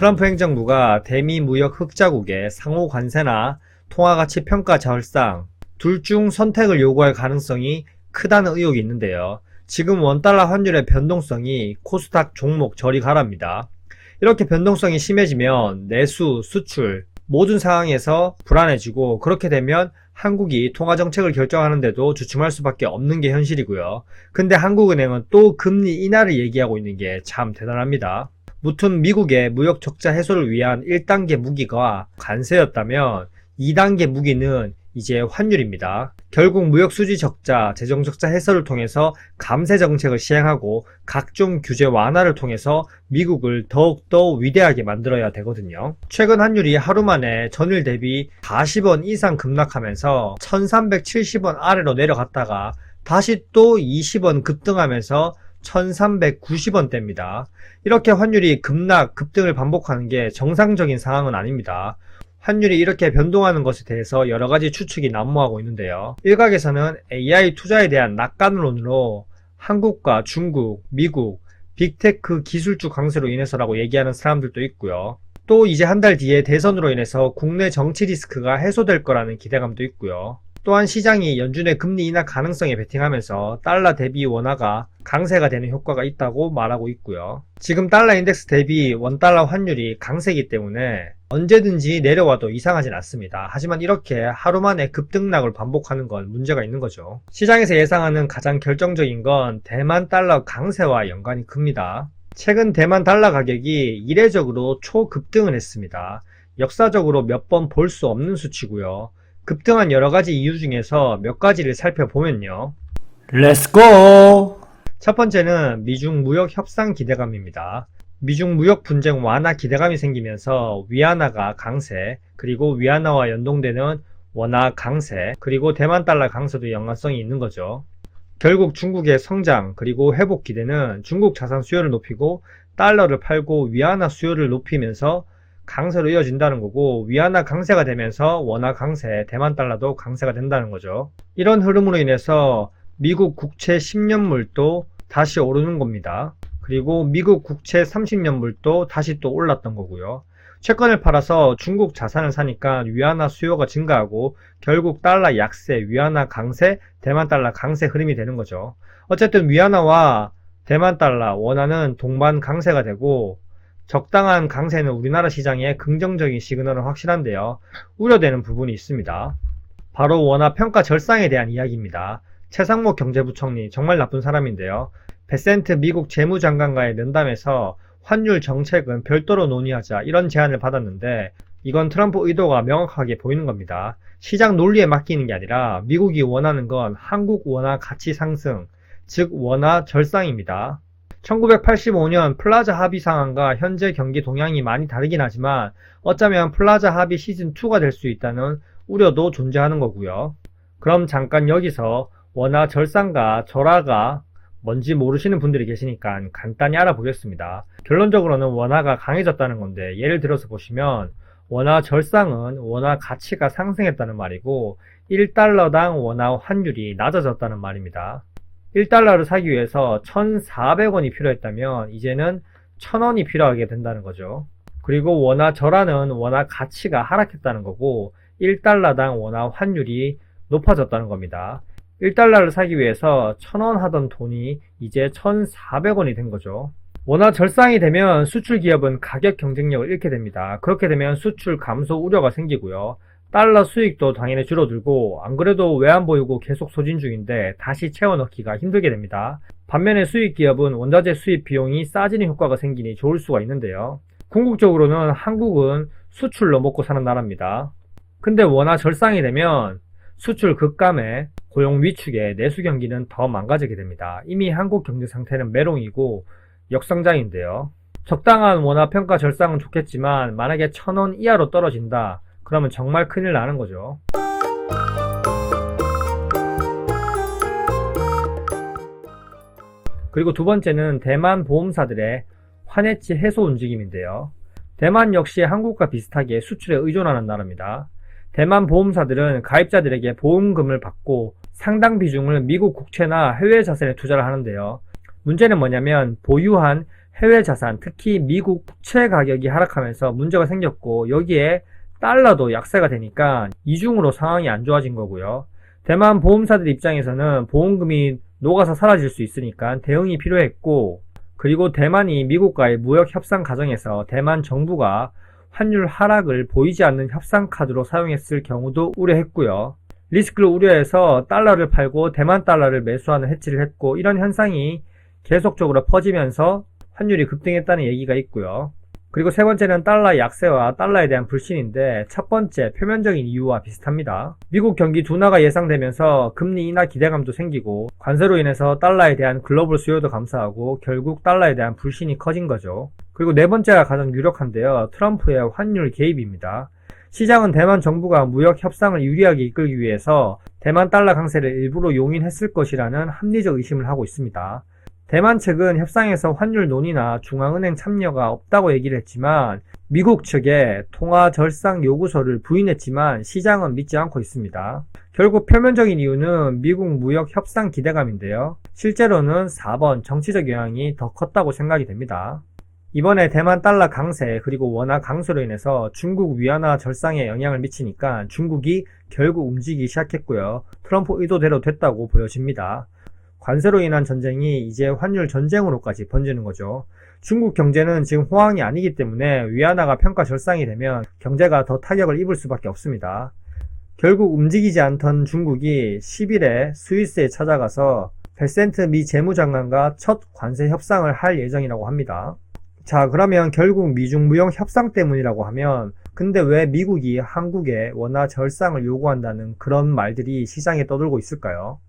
트럼프 행정부가 대미 무역 흑자국의 상호 관세나 통화가치 평가 절상 둘 중 선택을 요구할 가능성이 크다는 의혹이 있는데요. 지금 원달러 환율의 변동성이 코스닥 종목 저리 가랍니다. 이렇게 변동성이 심해지면 내수, 수출 모든 상황에서 불안해지고, 그렇게 되면 한국이 통화정책을 결정하는데도 주춤할 수밖에 없는 게 현실이고요. 근데 한국은행은 또 금리 인하를 얘기하고 있는 게 참 대단합니다. 무튼 미국의 무역 적자 해소를 위한 1단계 무기가 관세였다면 2단계 무기는 이제 환율입니다. 결국 무역 수지 적자, 재정 적자 해소를 통해서 감세 정책을 시행하고 각종 규제 완화를 통해서 미국을 더욱더 위대하게 만들어야 되거든요. 최근 환율이 하루 만에 전일 대비 40원 이상 급락하면서 1370원 아래로 내려갔다가 다시 또 20원 급등하면서 1390원대입니다. 이렇게 환율이 급락, 급등을 반복하는 게 정상적인 상황은 아닙니다. 환율이 이렇게 변동하는 것에 대해서 여러가지 추측이 난무하고 있는데요. 일각에서는 AI 투자에 대한 낙관론으로 한국과 중국, 미국, 빅테크 기술주 강세로 인해서라고 얘기하는 사람들도 있고요. 또 이제 한 달 뒤에 대선으로 인해서 국내 정치 리스크가 해소될 거라는 기대감도 있고요. 또한 시장이 연준의 금리 인하 가능성에 베팅하면서 달러 대비 원화가 강세가 되는 효과가 있다고 말하고 있고요. 지금 달러 인덱스 대비 원달러 환율이 강세이기 때문에 언제든지 내려와도 이상하진 않습니다. 하지만 이렇게 하루 만에 급등락을 반복하는 건 문제가 있는 거죠. 시장에서 예상하는 가장 결정적인 건 대만 달러 강세와 연관이 큽니다. 최근 대만 달러 가격이 이례적으로 초급등을 했습니다. 역사적으로 몇 번 볼 수 없는 수치고요. 급등한 여러가지 이유 중에서 몇 가지를 살펴보면요. 렛츠고! 첫 번째는 미중 무역 협상 기대감입니다. 미중 무역 분쟁 완화 기대감이 생기면서 위안화가 강세, 그리고 위안화와 연동되는 원화 강세, 그리고 대만 달러 강세도 연관성이 있는 거죠. 결국 중국의 성장, 그리고 회복 기대는 중국 자산 수요를 높이고 달러를 팔고 위안화 수요를 높이면서 강세로 이어진다는 거고, 위안화 강세가 되면서 원화 강세, 대만 달러도 강세가 된다는 거죠. 이런 흐름으로 인해서 미국 국채 10년물도 다시 오르는 겁니다. 그리고 미국 국채 30년물도 다시 또 올랐던 거고요. 채권을 팔아서 중국 자산을 사니까 위안화 수요가 증가하고 결국 달러 약세, 위안화 강세, 대만 달러 강세 흐름이 되는 거죠. 어쨌든 위안화와 대만 달러, 원화는 동반 강세가 되고, 적당한 강세는 우리나라 시장에 긍정적인 시그널은 확실한데요. 우려되는 부분이 있습니다. 바로 원화 평가 절상에 대한 이야기입니다. 최상목 경제부총리, 정말 나쁜 사람인데요. 베센트 미국 재무장관과의 면담에서 환율 정책은 별도로 논의하자, 이런 제안을 받았는데 이건 트럼프 의도가 명확하게 보이는 겁니다. 시장 논리에 맡기는 게 아니라 미국이 원하는 건 한국 원화 가치 상승, 즉 원화 절상입니다. 1985년 플라자 합의 상황과 현재 경기 동향이 많이 다르긴 하지만 어쩌면 플라자 합의 시즌2가 될 수 있다는 우려도 존재하는 거고요. 그럼 잠깐 여기서 원화 절상과 절하가 뭔지 모르시는 분들이 계시니까 간단히 알아보겠습니다. 결론적으로는 원화가 강해졌다는 건데, 예를 들어서 보시면 원화 절상은 원화 가치가 상승했다는 말이고 1달러당 원화 환율이 낮아졌다는 말입니다. 1달러를 사기 위해서 1,400원이 필요했다면 이제는 1,000원이 필요하게 된다는 거죠. 그리고 원화 절하는 원화 가치가 하락했다는 거고 1달러당 원화 환율이 높아졌다는 겁니다. 1달러를 사기 위해서 1,000원 하던 돈이 이제 1,400원이 된 거죠. 원화 절상이 되면 수출 기업은 가격 경쟁력을 잃게 됩니다. 그렇게 되면 수출 감소 우려가 생기고요. 달러 수익도 당연히 줄어들고, 안 그래도 외환 보유고 계속 소진 중인데 다시 채워 넣기가 힘들게 됩니다. 반면에 수익 기업은 원자재 수입 비용이 싸지는 효과가 생기니 좋을 수가 있는데요. 궁극적으로는 한국은 수출로 먹고 사는 나라입니다. 근데 원화 절상이 되면 수출 급감에 고용 위축에 내수 경기는 더 망가지게 됩니다. 이미 한국 경제 상태는 메롱이고 역성장인데요. 적당한 원화 평가 절상은 좋겠지만 만약에 1,000원 이하로 떨어진다, 그러면 정말 큰일 나는 거죠. 그리고 두 번째는 대만 보험사들의 환해지 해소 움직임인데요. 대만 역시 한국과 비슷하게 수출에 의존하는 나라입니다. 대만 보험사들은 가입자들에게 보험금을 받고 상당 비중을 미국 국채나 해외 자산에 투자를 하는데요. 문제는 뭐냐면 보유한 해외 자산, 특히 미국 국채 가격이 하락하면서 문제가 생겼고 여기에 달러도 약세가 되니까 이중으로 상황이 안 좋아진 거고요. 대만 보험사들 입장에서는 보험금이 녹아서 사라질 수 있으니까 대응이 필요했고, 그리고 대만이 미국과의 무역 협상 과정에서 대만 정부가 환율 하락을 보이지 않는 협상 카드로 사용했을 경우도 우려했고요. 리스크를 우려해서 달러를 팔고 대만 달러를 매수하는 해치를 했고, 이런 현상이 계속적으로 퍼지면서 환율이 급등했다는 얘기가 있고요. 그리고 세 번째는 달러 약세와 달러에 대한 불신인데, 첫 번째 표면적인 이유와 비슷합니다. 미국 경기 둔화가 예상되면서 금리 인하 기대감도 생기고 관세로 인해서 달러에 대한 글로벌 수요도 감소하고 결국 달러에 대한 불신이 커진 거죠. 그리고 네 번째가 가장 유력한데요. 트럼프의 환율 개입입니다. 시장은 대만 정부가 무역 협상을 유리하게 이끌기 위해서 대만 달러 강세를 일부러 용인했을 것이라는 합리적 의심을 하고 있습니다. 대만 측은 협상에서 환율 논의나 중앙은행 참여가 없다고 얘기를 했지만 미국 측에 통화 절상 요구서를 부인했지만 시장은 믿지 않고 있습니다. 결국 표면적인 이유는 미국 무역 협상 기대감인데요. 실제로는 4번 정치적 영향이 더 컸다고 생각이 됩니다. 이번에 대만 달러 강세 그리고 원화 강세로 인해서 중국 위안화 절상에 영향을 미치니까 중국이 결국 움직이기 시작했고요. 트럼프 의도대로 됐다고 보여집니다. 관세로 인한 전쟁이 이제 환율 전쟁으로까지 번지는 거죠. 중국 경제는 지금 호황이 아니기 때문에 위안화가 평가 절상이 되면 경제가 더 타격을 입을 수밖에 없습니다. 결국 움직이지 않던 중국이 10일에 스위스에 찾아가서 베센트 미 재무장관과 첫 관세 협상을 할 예정이라고 합니다. 자, 그러면 결국 미중 무역 협상 때문이라고 하면 근데 왜 미국이 한국에 원화 절상을 요구한다는 그런 말들이 시장에 떠돌고 있을까요?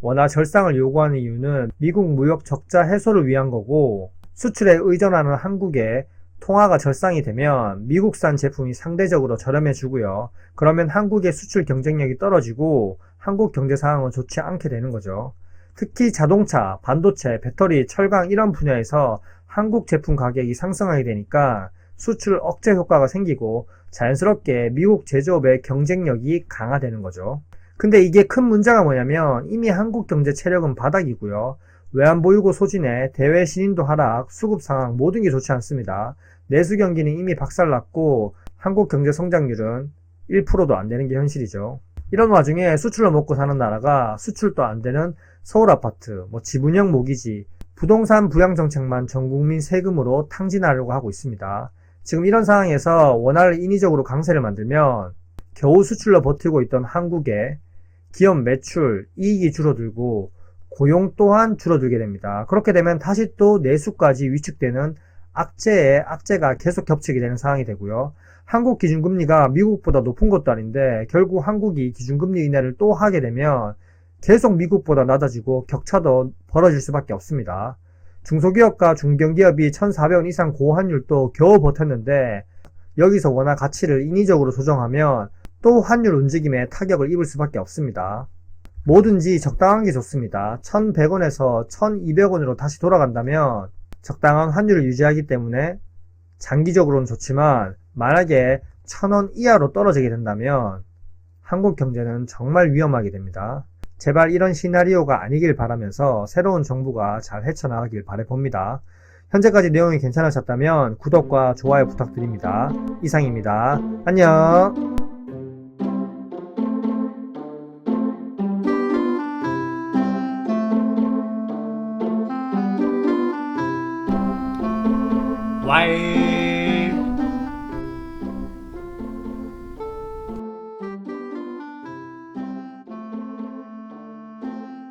원화 절상을 요구하는 이유는 미국 무역 적자 해소를 위한 거고, 수출에 의존하는 한국에 통화가 절상이 되면 미국산 제품이 상대적으로 저렴해지고요. 그러면 한국의 수출 경쟁력이 떨어지고 한국 경제 상황은 좋지 않게 되는 거죠. 특히 자동차, 반도체, 배터리, 철강 이런 분야에서 한국 제품 가격이 상승하게 되니까 수출 억제 효과가 생기고 자연스럽게 미국 제조업의 경쟁력이 강화되는 거죠. 근데 이게 큰 문제가 뭐냐면 이미 한국 경제 체력은 바닥이고요. 외환보유고 소진에 대외 신인도 하락, 수급 상황 모든 게 좋지 않습니다. 내수 경기는 이미 박살났고 한국 경제 성장률은 1%도 안 되는 게 현실이죠. 이런 와중에 수출로 먹고 사는 나라가 수출도 안 되는 서울 아파트, 지분형 모기지, 부동산 부양 정책만 전 국민 세금으로 탕진하려고 하고 있습니다. 지금 이런 상황에서 원화를 인위적으로 강세를 만들면 겨우 수출로 버티고 있던 한국의 기업 매출, 이익이 줄어들고 고용 또한 줄어들게 됩니다. 그렇게 되면 다시 또 내수까지 위축되는 악재에 악재가 계속 겹치게 되는 상황이 되고요. 한국 기준금리가 미국보다 높은 것도 아닌데 결국 한국이 기준금리 인하를 또 하게 되면 계속 미국보다 낮아지고 격차도 벌어질 수밖에 없습니다. 중소기업과 중견기업이 1,400원 이상 고환율도 겨우 버텼는데 여기서 원화 가치를 인위적으로 조정하면 또 환율 움직임에 타격을 입을 수밖에 없습니다. 뭐든지 적당한 게 좋습니다. 1,100원에서 1,200원으로 다시 돌아간다면 적당한 환율을 유지하기 때문에 장기적으로는 좋지만 만약에 1,000원 이하로 떨어지게 된다면 한국 경제는 정말 위험하게 됩니다. 제발 이런 시나리오가 아니길 바라면서 새로운 정부가 잘 헤쳐나가길 바라봅니다. 현재까지 내용이 괜찮으셨다면 구독과 좋아요 부탁드립니다. 이상입니다. 안녕. Why